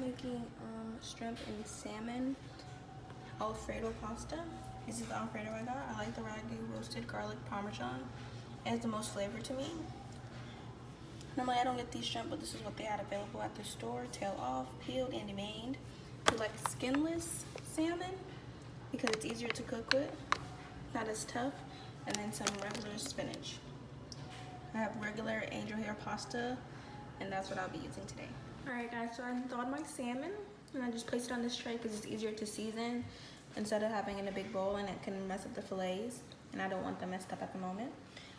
Making shrimp and salmon Alfredo pasta. This is the Alfredo I got. I like the ragu roasted garlic parmesan. It has the most flavor to me. Normally I don't get these shrimp, but this is what they had available at the store. Tail off, peeled and deveined. I like skinless salmon because it's easier to cook with, not as tough. And then some regular spinach. I have regular angel hair pasta, and that's what I'll be using today. Alright guys, so I thawed my salmon and I just placed it on this tray because it's easier to season instead of having it in a big bowl, and it can mess up the fillets, and I don't want them messed up at the moment.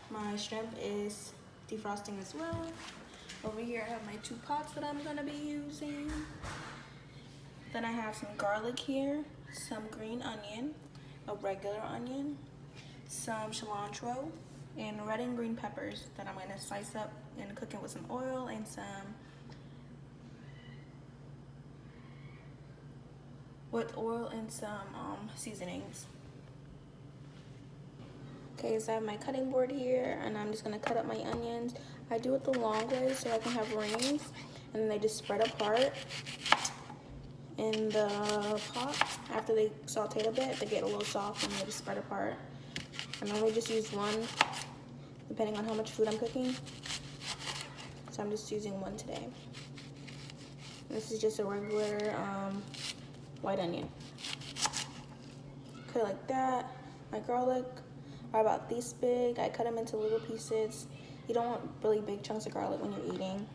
My shrimp is defrosting as well. Over here I have my 2 pots that I'm going to be using. Then I have some garlic here, some green onion, a regular onion, some cilantro, and red and green peppers that I'm going to slice up and cook it with some oil and some seasonings. Okay, so I have my cutting board here, and I'm just gonna cut up my onions. I do it the long way so I can have rings, and then they just spread apart in the pot. After they sauteed a bit, they get a little soft and they just spread apart. I normally just use one, depending on how much food I'm cooking. So I'm just using one today. This is just a regular white onion. Cut it like that. My garlic are about this big. I cut them into little pieces. You don't want really big chunks of garlic when you're eating.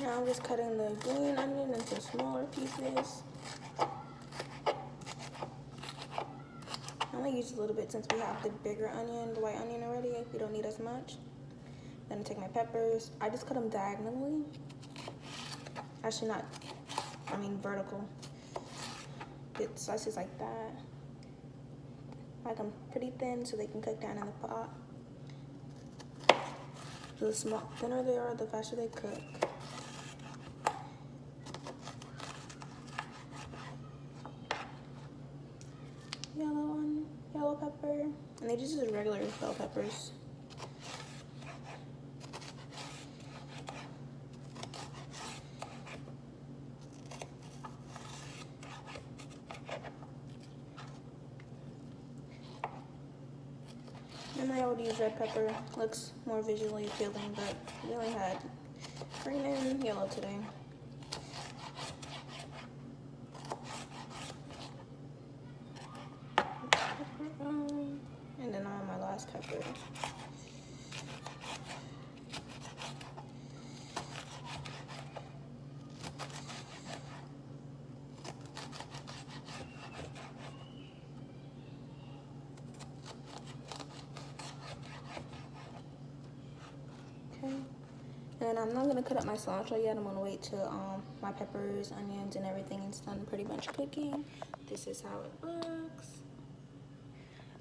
Now I'm just cutting the green onion into smaller pieces. I only use a little bit since we have the bigger onion, the white onion already. We don't need as much. Then I take my peppers. I just cut them diagonally. Actually not, vertical. Get slices like that. Like them pretty thin so they can cook down in the pot. The thinner they are, the faster they cook. Yellow pepper, and they just use regular bell peppers. And I would use red pepper. Looks more visually appealing, but we only had green and yellow today. And then on my last pepper. Okay. And I'm not gonna cut up my cilantro yet. I'm gonna wait till my peppers, onions, and everything is done pretty much cooking. This is how it looks.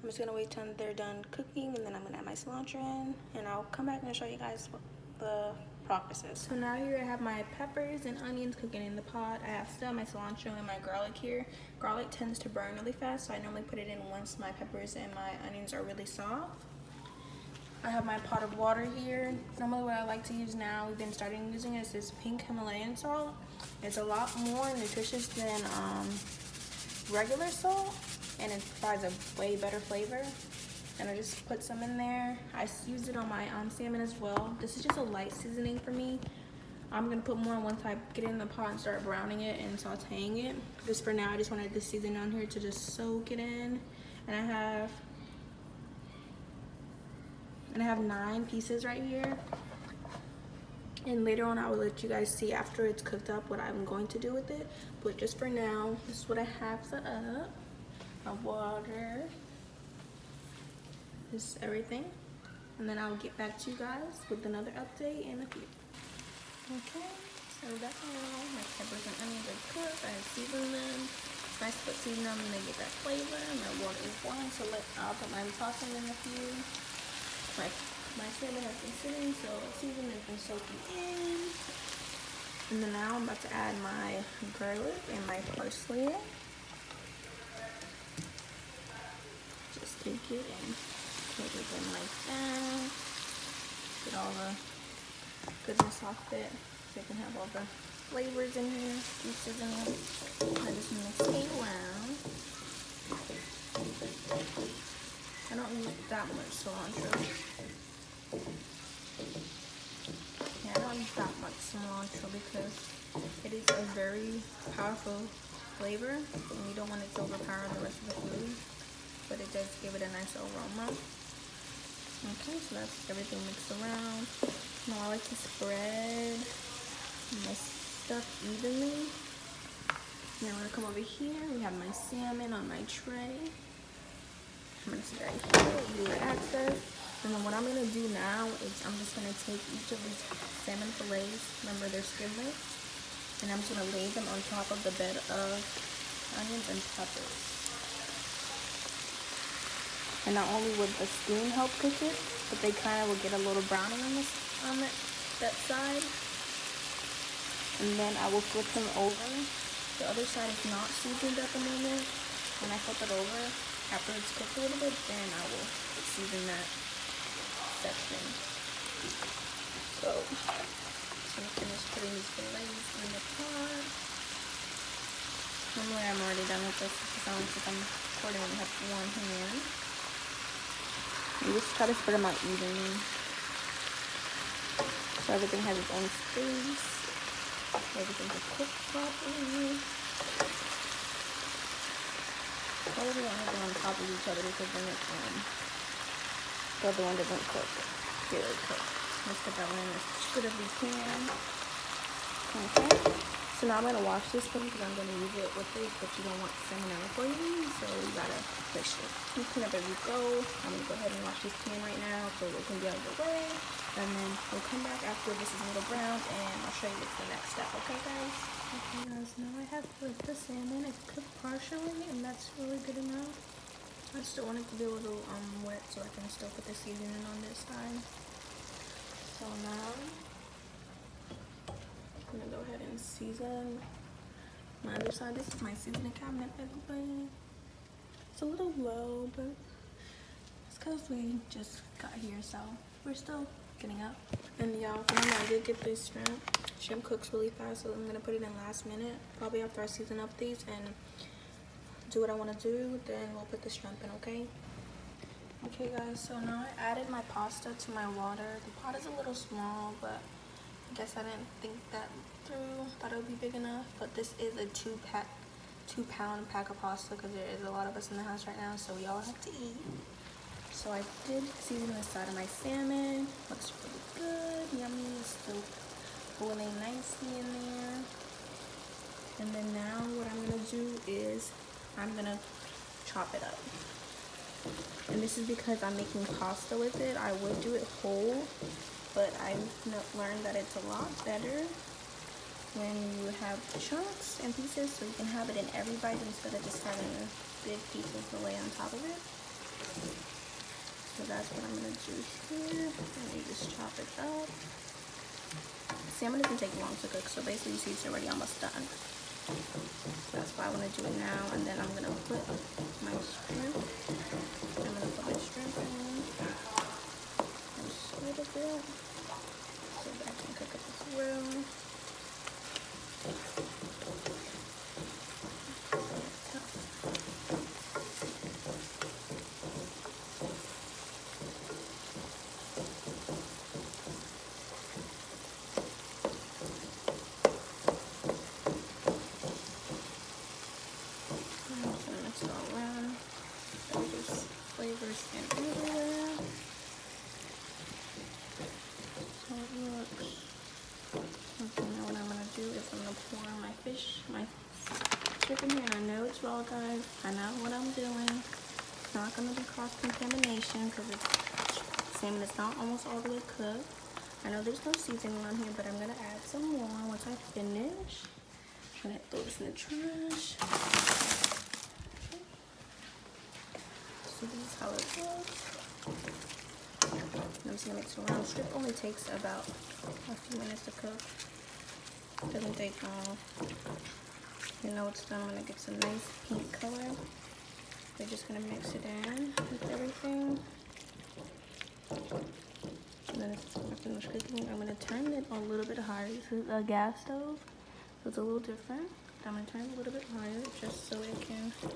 I'm just gonna wait till they're done cooking, and then I'm gonna add my cilantro in, and I'll come back and show you guys what the progress is. So now here I have my peppers and onions cooking in the pot. I have still my cilantro and my garlic here. Garlic tends to burn really fast, so I normally put it in once my peppers and my onions are really soft. I have my pot of water here. Normally what I like to use now, we've been starting using, is this pink Himalayan salt. It's a lot more nutritious than regular salt, and it provides a way better flavor. And I just put some in there. I use it on my salmon as well. This is just a light seasoning for me. I'm gonna put more once I get it in the pot and start browning it and sauteing it. Just for now, I just wanted this seasoning on here to just soak it in. And I have And I have 9 pieces right here. And later on, I will let you guys see after it's cooked up what I'm going to do with it. But just for now, this is what I have set up. My water. This is everything. And then I'll get back to you guys with another update in a few. Okay, so that's all. My peppers and onions are cooked. I have seasoned them. It's nice to put seasoning on them to get that flavor. My water is boiling, so I'll put my tossing in a few. My salmon has been sitting, so seasoning has been soaking in. And then now I'm about to add my garlic and my parsley in. Just take it and put it in like that. Get all the goodness off it so you can have all the flavors in here, juices in it. I just mix it around. I don't need that much cilantro. Yeah, I don't need that much cilantro because it is a very powerful flavor and you don't want it to overpower the rest of the food, but it does give it a nice aroma. Okay, so that's everything mixed around. Now I like to spread my stuff evenly. Now I'm gonna come over here. We have my salmon on my tray. I'm gonna sit right here, easy access. And then what I'm gonna do now is I'm just gonna take each of these salmon fillets, remember they're skinless, and I'm just gonna lay them on top of the bed of onions and peppers. And not only would the steam help cook it, but they kind of will get a little browning on that side. And then I will flip them over. The other side is not seasoned at the moment. When I flip it over, after it's cooked a little bit, then I will season that section. So, just gonna finish putting these fillets in the pot. Normally I'm already done with this because I'm recording with one hand. You just try to spread them out evenly so everything has its own space. Everything can cook properly. Probably don't have them on top of each other because then the other one doesn't cook. Really cook. Let's put that one in as good as we can. Okay. So now I'm gonna wash this spoon because I'm gonna use it with it, but you don't want salmonella poisoning, so you gotta fish it. You clean up as you go. I'm gonna go ahead and wash this pan right now so it can be out of the way. And then we'll come back after this is a little brown and I'll show you what's the next step, okay guys? Okay guys, now I have flipped the salmon. It's cooked partially and that's really good enough. I still want it to be a little wet so I can still put the seasoning on this side. So now I'm gonna go ahead and season my other side. This is my seasoning cabinet, everybody. It's a little low, but it's because we just got here, so we're still getting up. And y'all, remember I did get this shrimp. Shrimp cooks really fast, so I'm gonna put it in last minute. Probably after I season up these and do what I want to do, then we'll put the shrimp in, okay? Okay guys, so now I added my pasta to my water. The pot is a little small, but I guess I didn't think that through. Thought it would be big enough, but this is a 2-pound pack of pasta because there is a lot of us in the house right now, so we all have to eat. So I did season the side of my salmon. Looks really good, yummy. It's still boiling nicely in there. And then now what I'm gonna do is I'm gonna chop it up. And this is because I'm making pasta with it. I would do it whole, but I've learned that it's a lot better when you have chunks and pieces, so you can have it in every bite instead of just having the big pieces to lay on top of it. So that's what I'm gonna do here. And you just chop it up. Salmon doesn't take long to cook, so basically you see it's already almost done. So that's why I want to do it now, and then I'm gonna put my shrimp. I'm gonna put my shrimp in. Just a little bit, so that I can cook up as well. Flavors and everywhere. shrimp in here, and I know it's raw, guys. I know what I'm doing. It's not gonna be cross-contamination because salmon is not almost all the way cooked. I know there's no seasoning on here, but I'm gonna add some more once I finish. I'm gonna throw this in the trash. So this is how it looks. I'm just gonna mix it around. Strip only takes about a few minutes to cook. Doesn't take long. You know it's done when it gets a nice pink color. We're just gonna mix it in with everything. And then after I finish cooking, I'm gonna turn it a little bit higher. This is a gas stove, so it's a little different. I'm gonna turn it a little bit higher just so it can cook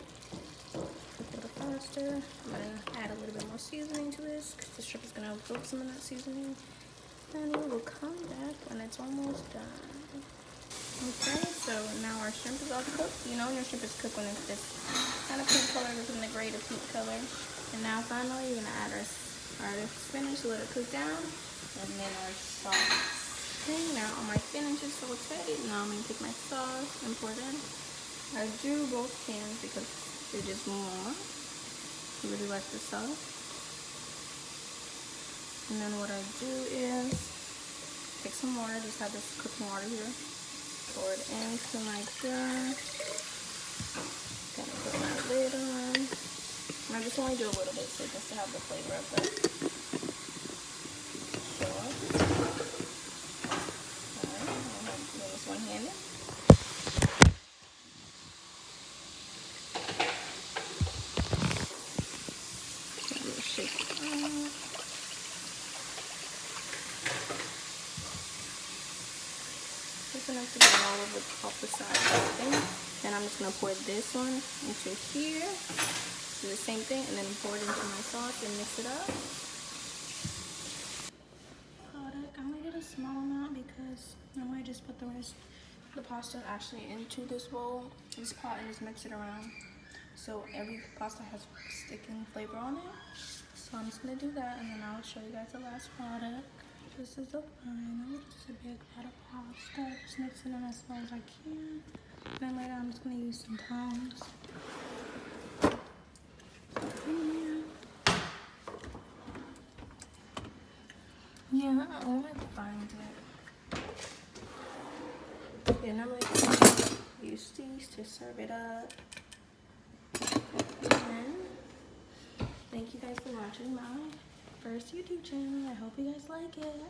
a little faster. I'm gonna add a little bit more seasoning to this because the shrimp is gonna absorb some of that seasoning. And we will come back when it's almost done. Okay, so now our shrimp is all cooked. You know your shrimp is cooked when it's this kind of pink color, this is the gray to pink color. And now finally you're gonna add our spinach, let it cook down, and then our sauce. Okay, now all my spinach is sauteed. Now I'm gonna take my sauce and pour it in. I do both pans because it is more. I really like the sauce. And then what I do is take some water, just have this cooking water here. Pour it into my jar. Gonna put my lid on. And I just only do a little bit so just to have the flavor of the sauce. Alright, I'm gonna do this one-handed. Shake it up. Just enough to get all of it off the side of the thing. Then I'm just gonna pour this one into here. Do the same thing, and then pour it into my sauce and mix it up. I only did a small amount because normally I just put the rest of the pasta actually into this bowl, this pot, and just mix it around. So every pasta has sticking flavor on it. So I'm just gonna do that, and then I'll show you guys the last product. This is the final, just a big pot of pasta. Just mix it in as well as I can. And then later I'm just gonna use some tongs. Yeah, I want to find it. Yeah, normally I use these to serve it up. And thank you guys for watching my first YouTube channel. I hope you guys like it.